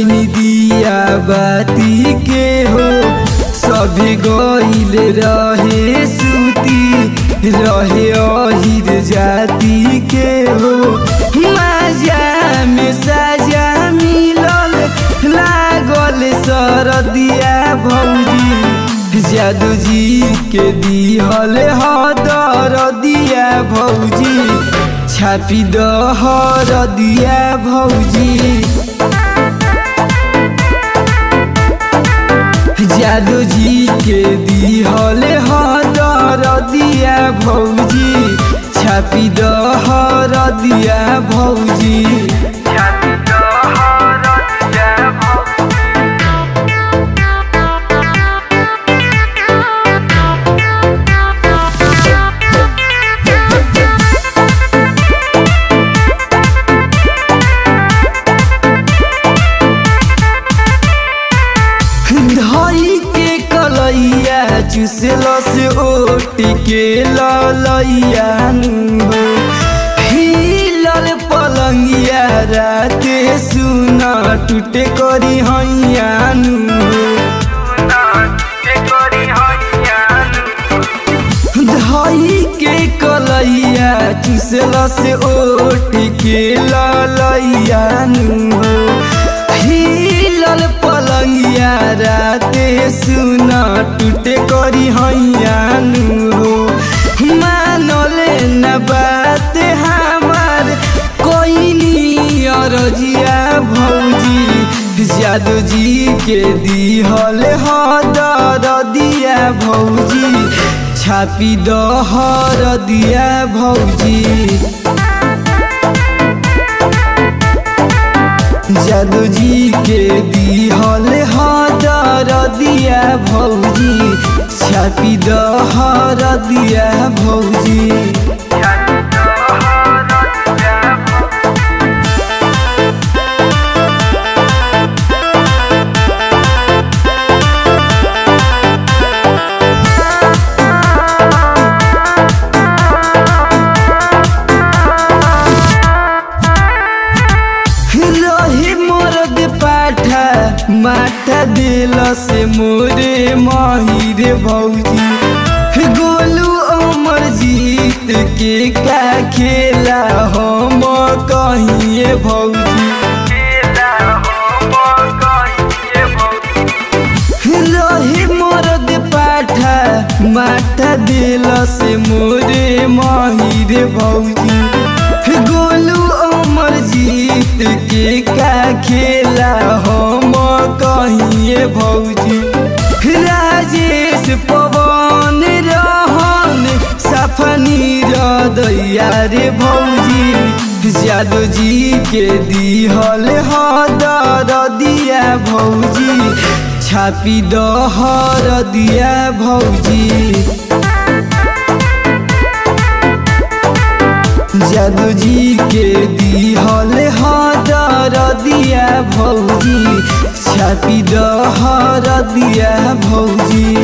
जरैनी दिया बाती के हो सभी गइल रहे सूती रहे अहिर जाति के हो माजा में साजा मिलल लागल सरदिया भौजी जादू जी के दिहल हदर दिया भौजी छापी दहर दिया भौजी जादू जी के दिहल हदर दिया भौजी छापी दहर दिया भौजी धई के कलैया चुसल से ओट के ललैया हिलल पलंगिया राते सुना टूटे करी हैया धई के कलैया चुसल से ओट के ललैया हिलल पलंगिया राते सुना टूटे करी हैया हो मानले न बात हमार कोई नी अरजिया भौजी जादू जी के दिहल हदर दिया भौजी छापी दहर दिया भौजी जादू जी के दिहल हदर दिया भौजी छापी दहर दिया भौजी माथा दिल से मोरे माहिर भौजी गोलू अमर जीत के का खेला हम कहिए भौजी रही मरद पाठा माथा दिल से मोरे माहिर भौजी गोलू अमर जीत के का खेला हम कहिए भौजी राजेश पवन रहन सफनी रदैया रे भौजी जादू जी के दिहल हदर दिया भौजी छापी दहर दिया भौजी जादू जी के दिहल हदर दिया भौजी छापी दहर दिया भौजी।